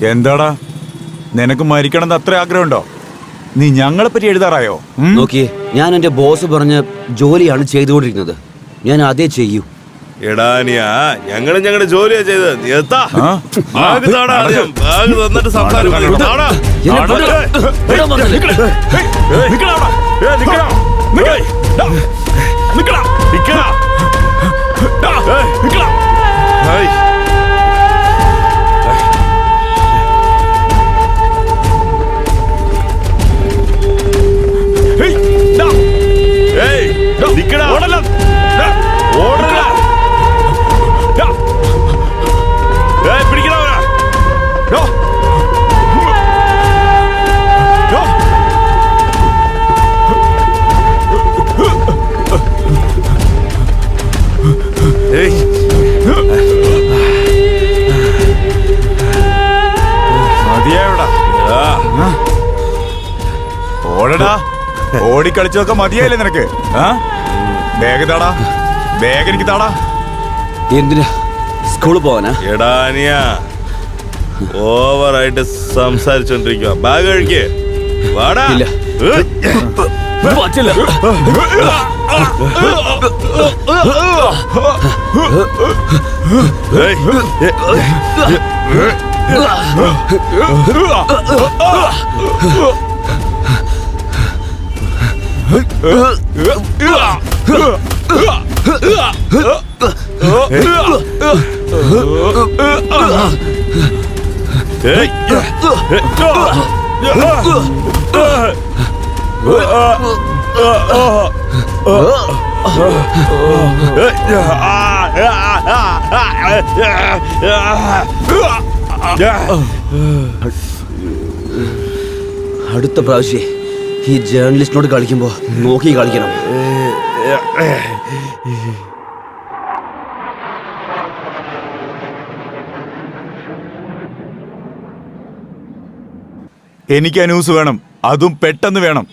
എന്താടാ, നിനക്ക് മരിക്കണമെന്ന് അത്ര ആഗ്രഹമുണ്ടോ? നീ ഞങ്ങളെ പറ്റി എഴുതാറായോ? നോക്കിയേ, ഞാൻ എന്റെ ബോസ് പറഞ്ഞ ജോലിയാണ് ചെയ്തുകൊണ്ടിരിക്കുന്നത്. ഞാൻ അതേ ചെയ്യൂ. എടാ ഞങ്ങള് ഞങ്ങളുടെ ജോലിയാ ചെയ്തത്. നീ എത്താ ബാഗ് താടാ, ബാഗ് തന്നിട്ട് സംസാരിക്കും. ഓടടാ, ഓടിക്കളിച്ചതൊക്കെ മതിയായില്ലേ നിനക്ക്? ബാഗ് താടാ, ബാഗ് എനിക്ക് താടാ. എന്തിനാ? സ്കൂളിൽ പോവാനാ? എടാ ഓവറായിട്ട് സംസാരിച്ചോണ്ടിരിക്കുക. ബാഗ് കഴിക്കേ വാടാ. പറ്റില്ല. അടുത്ത പ്രാവശ്യം ഈ ജേർണലിസ്റ്റിനോട് കളിക്കുമ്പോ നോക്കി കളിക്കണം. എനിക്ക് ആ ന്യൂസ് വേണം, അതും പെട്ടെന്ന് വേണം.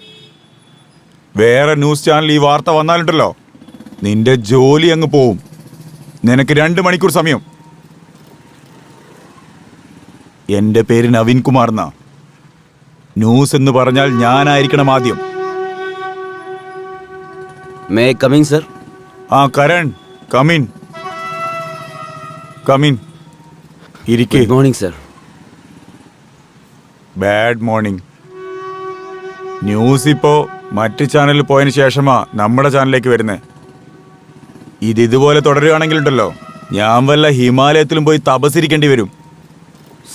വേറെ ന്യൂസ് ചാനൽ ഈ വാർത്ത വന്നാലുണ്ടല്ലോ, നിന്റെ ജോലി അങ്ങ് പോവും. നിനക്ക് 2 മണിക്കൂർ സമയം. എന്റെ പേര് നവീൻ കുമാർ എന്നാ. ന്യൂസ് എന്ന് പറഞ്ഞാൽ ഞാനായിരിക്കണം ആദ്യം. May coming sir? Karan, come in come in. ഇരിക്കേ. Good morning sir. Bad morning. News ഇപ്പോ മറ്റ് ചാനലിൽ പോയതിനു ശേഷമാ നമ്മുടെ ചാനലിലേക്ക് വരുന്നത്. ഇതുപോലെ തുടരുകയാണെങ്കിലുണ്ടല്ലോ, ഞാൻ വല്ല ഹിമാലയത്തിലും പോയി തപസ്സിരിക്കേണ്ടി വരും.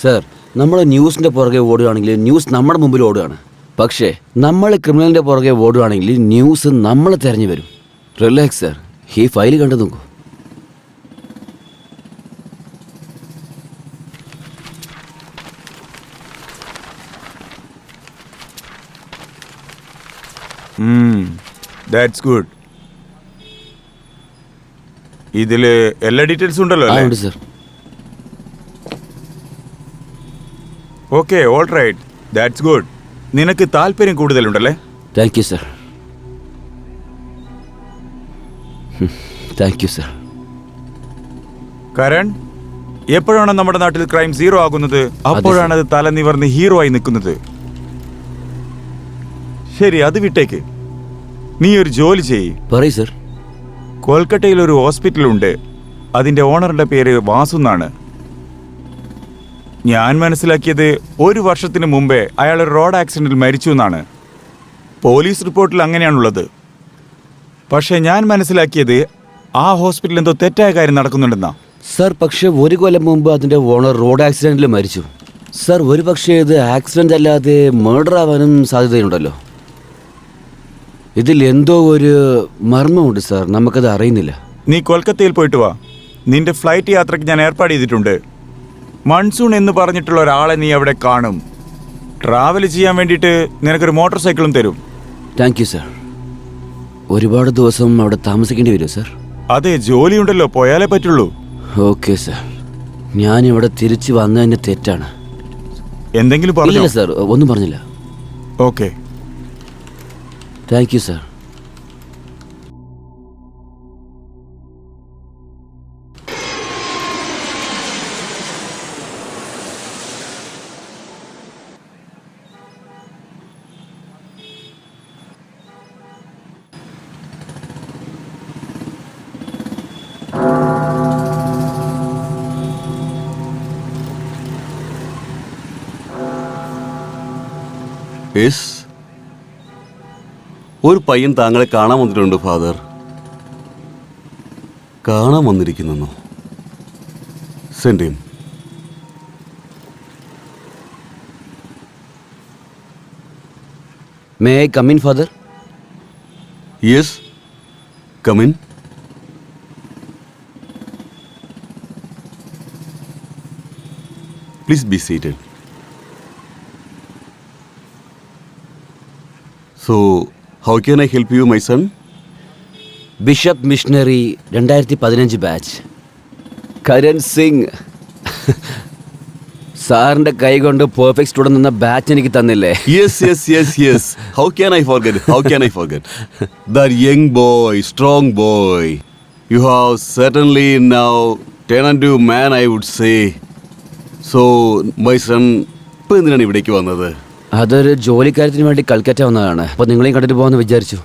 സർ, നമ്മൾ ന്യൂസിന്റെ പുറകെ ഓടുകയാണെങ്കിൽ ന്യൂസ് നമ്മുടെ മുമ്പിൽ ഓടുകയാണ്. പക്ഷേ നമ്മൾ ക്രിമിനലിന്റെ പുറകെ ഓടുകയാണെങ്കിൽ ന്യൂസ് നമ്മളെ തെരഞ്ഞു വരും. റിലാക്സ് സർ, ഈ ഫയൽ കണ്ടു നോക്കൂ. That's good. ഇതില് എല്ലാ ഡീറ്റെയിൽസും ഉണ്ടല്ലോ? ഉണ്ട് സർ. Okay, all right, that's good. നിനക്ക് താല്പര്യം കൂടുതലുണ്ടല്ലേ? Thank you sir. Thank you sir. Karan, എപ്പോഴാണ് നമ്മുടെ നാട്ടിൽ ക്രൈം 0 ആകുന്നത്, അപ്പോഴാണ് അത് തല നിവർന്ന് ഹീറോ ആയി നിൽക്കുന്നത്. ശരി, അത് വിട്ടേക്ക്. നീ ഒരു ജോലി ചെയ്യ്. പറയൂ സർ. കൊൽക്കട്ടയിൽ ഒരു ഹോസ്പിറ്റലുണ്ട്. അതിന്റെ ഓണറുടെ പേര് വാസു എന്നാണ്. ഞാൻ മനസ്സിലാക്കിയത് 1 വർഷത്തിന് മുമ്പേ അയാൾ ഒരു റോഡ് ആക്സിഡന്റിൽ മരിച്ചു എന്നാണ്. പോലീസ് റിപ്പോർട്ടിൽ അങ്ങനെയാണുള്ളത്. പക്ഷെ ഞാൻ മനസ്സിലാക്കിയത് ആ ഹോസ്പിറ്റലിൽ എന്തോ തെറ്റായ കാര്യം നടക്കുന്നുണ്ടെന്നാ. സർ, പക്ഷെ 1 കൊല്ലം മുമ്പ് അതിന്റെ ഓണർ റോഡ് ആക്സിഡന്റിൽ മരിച്ചു. സർ, ഒരു പക്ഷേ ഇത് ആക്സിഡന്റ് അല്ലാതെ മർഡർ ആവാനും സാധ്യതയുണ്ടല്ലോ. ഇതിൽ എന്തോ ഒരു മർമ്മമുണ്ട് സാർ, നമുക്കത് അറിയുന്നില്ല. നീ കൊൽക്കത്തയിൽ പോയിട്ട് വാ. നിന്റെ ഫ്ലൈറ്റ് യാത്രയ്ക്ക് ഞാൻ ഏർപ്പാട് ചെയ്തിട്ടുണ്ട്. മൺസൂൺ എന്ന് പറഞ്ഞിട്ടുള്ള ഒരാളെ നീ അവിടെ കാണും. ട്രാവൽ ചെയ്യാൻ വേണ്ടിയിട്ട് നിനക്കൊരു മോട്ടോർ സൈക്കിളും തരും. Thank you sir. ഒരുപാട് ദിവസം അവിടെ താമസിക്കേണ്ടി വരുമോ സർ? അതെ, ജോലിയുണ്ടല്ലോ, പോയാലേ പറ്റുള്ളൂ. Okay sir. ഞാനിവിടെ തിരിച്ചു വന്നതിന് തെറ്റാണ്. എന്തെങ്കിലും പറഞ്ഞില്ല സർ? ഒന്നും പറഞ്ഞില്ല. Okay, thank you sir. Yes, ഒരു പയ്യൻ താങ്കളെ കാണാൻ വന്നിട്ടുണ്ട് ഫാദർ. കാണാൻ വന്നിരിക്കുന്നു. Send him. May I come in father? Yes, come in. Please be seated. So how can I help you my son? Bishop missionary 2015 batch Karan Singh. സാറിന്റെ കൈ കൊണ്ട് പെർഫെക്റ്റ് സ്റ്റുഡന്റ് എന്ന ബാച്ച് എനിക്ക് തന്നില്ലേ? Yes, yes, yes, yes. How can I forget? How can I forget? That young boy, strong boy. You have certainly now turned into a man, I would say. So, my son, ഇപ്പൊ എന്തിനാണ് ഇവിടേക്ക് വന്നത്? അതൊരു ജോലിക്കാര്യത്തിന് വേണ്ടി കൽക്കറ്റ വന്നതാണ്. അപ്പൊ നിങ്ങളെയും കണ്ടിട്ട് പോകാന്ന് വിചാരിച്ചു.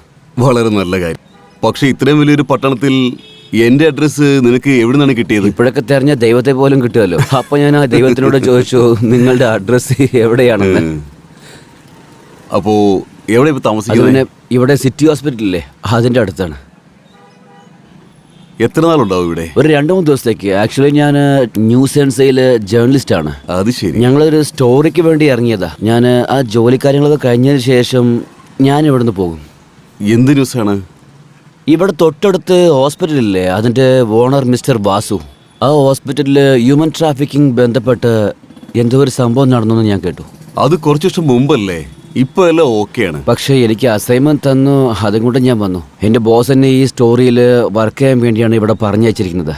വളരെ നല്ല കാര്യം. പക്ഷെ ഇത്രയും വലിയൊരു പട്ടണത്തിൽ എന്റെ അഡ്രസ്സ് നിനക്ക് എവിടെ നിന്നാണ് കിട്ടിയത്? ഇപ്പോഴൊക്കെ തെരഞ്ഞ ദൈവത്തെ പോലും കിട്ടുമല്ലോ. അപ്പൊ ഞാൻ ആ ദൈവത്തിനോട് ചോദിച്ചു നിങ്ങളുടെ അഡ്രസ് എവിടെയാണെന്ന്. അപ്പോ എവിടെ ഇപ്പൊ അത് താമസിക്കുന്നത്? പിന്നെ ഇവിടെ സിറ്റി ഹോസ്പിറ്റലില്ലേ, അതിന്റെ അടുത്താണ്. എത്ര നാളുണ്ടാവും ഇവിടെ? ഒരു 2-3 ദിവസത്തേക്ക്. ആക്ച്വലി ഞാൻ ന്യൂസ് ഏജൻസിയിലെ ജേർണലിസ്റ്റ് ആണ്. അത് ശരി. ഞങ്ങളൊരു സ്റ്റോറിക്ക് വേണ്ടി ഇറങ്ങിയതാ. ഞാൻ ആ ജോലി കാര്യങ്ങളൊക്കെ കഴിഞ്ഞതിന് ശേഷം ഞാൻ ഇവിടുന്ന് പോകും. എന്ത് ന്യൂസാണ്? ഇവിടെ തൊട്ടടുത്ത് ഹോസ്പിറ്റലില്ലേ, അതിന്റെ ഓണർ മിസ്റ്റർ വാസു, ആ ഹോസ്പിറ്റലിൽ ഹ്യൂമൻ ട്രാഫിക്കിംഗ് ബന്ധപ്പെട്ട് എന്തോ ഒരു സംഭവം നടന്നു ഞാൻ കേട്ടു. അത് കുറച്ചു വർഷം മുമ്പല്ലേ? ഇപ്പൊ എല്ലാം ഓക്കെയാണ്. പക്ഷേ എനിക്ക് അസൈൻമെന്റ് തന്നു, അതും കൊണ്ട് ഞാൻ വന്നു. എന്റെ ബോസ് എന്നെ ഈ സ്റ്റോറിയിൽ വർക്ക് ചെയ്യാൻ വേണ്ടിയാണ് ഇവിടെ പറഞ്ഞയച്ചിരിക്കുന്നത്.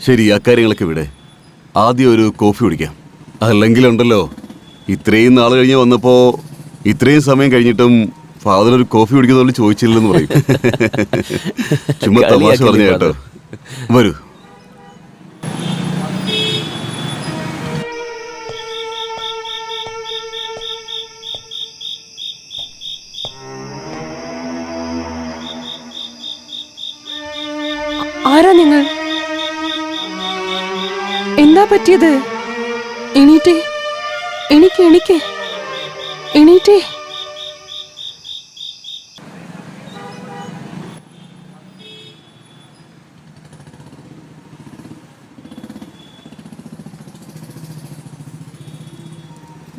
ശരി, അക്കാര്യങ്ങളൊക്കെ ഇവിടെ ആദ്യം ഒരു കോഫി കുടിക്കാം. അല്ലെങ്കിലുണ്ടല്ലോ, ഇത്രയും നാൾ കഴിഞ്ഞ് വന്നപ്പോ ഇത്രയും സമയം കഴിഞ്ഞിട്ടും ഫാദർ ഒരു കോഫി കുടിക്കുന്നതുകൊണ്ട് ചോദിച്ചില്ലെന്ന് പറയും. ചുമ്മാ തമാശ പറഞ്ഞു കേട്ടോ. വരൂ. ആരാ നിങ്ങൾ? എന്താ പറ്റിയത്? എണീറ്റേ, എണീറ്റേ.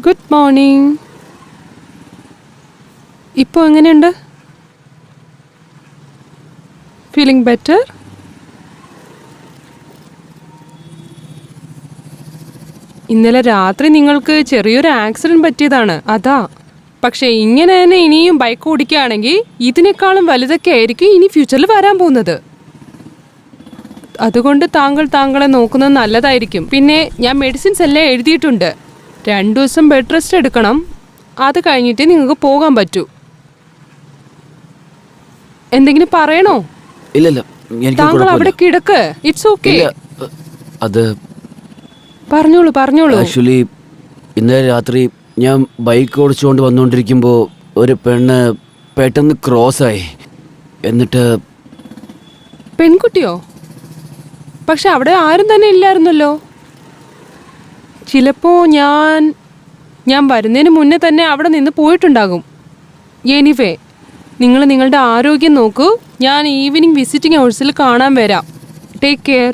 Good morning. ഇപ്പോൾ എങ്ങനെയുണ്ട്? Feeling better? ഇന്നലെ രാത്രി നിങ്ങൾക്ക് ചെറിയൊരു ആക്സിഡന്റ് പറ്റിയതാണ്, അതാ. പക്ഷെ ഇങ്ങനെ തന്നെ ഇനിയും ബൈക്ക് ഓടിക്കുകയാണെങ്കിൽ ഇതിനേക്കാളും വലുതൊക്കെ ആയിരിക്കും ഇനി ഫ്യൂച്ചറിൽ വരാൻ പോകുന്നത്. അതുകൊണ്ട് താങ്കളെ നോക്കുന്നത് നല്ലതായിരിക്കും. പിന്നെ ഞാൻ മെഡിസിൻസ് എല്ലാം എഴുതിയിട്ടുണ്ട്. 2 ദിവസം ബെഡ് റെസ്റ്റ് എടുക്കണം. അത് കഴിഞ്ഞിട്ട് നിങ്ങൾക്ക് പോകാൻ പറ്റൂ. എന്തെങ്കിലും പറയണോ? ഇല്ലല്ല, എനിക്ക് താങ്കൾ അവിടെ കിടക്ക്. It's okay. അത് പറഞ്ഞോളൂ. ആക്ച്വലി ഇന്നലെ രാത്രി ഞാൻ ബൈക്ക് ഓടിച്ചുകൊണ്ട് വന്നുകൊണ്ടിരിക്കുമ്പോൾ ഒരു പെണ്ണ് പെട്ടെന്ന് ക്രോസായി. എന്നിട്ട് പെൺകുട്ടിയോ? പക്ഷെ അവിടെ ആരും തന്നെ ഇല്ലായിരുന്നല്ലോ. ചിലപ്പോ ഞാൻ വരുന്നതിന് മുന്നേ തന്നെ അവിടെ നിന്ന് പോയിട്ടുണ്ടാകും. എനിവേ, നിങ്ങൾ നിങ്ങളുടെ ആരോഗ്യം നോക്കൂ. ഞാൻ ഈവനിങ് വിസിറ്റിംഗ് ഹൗസിൽ കാണാൻ വരാം. Take care.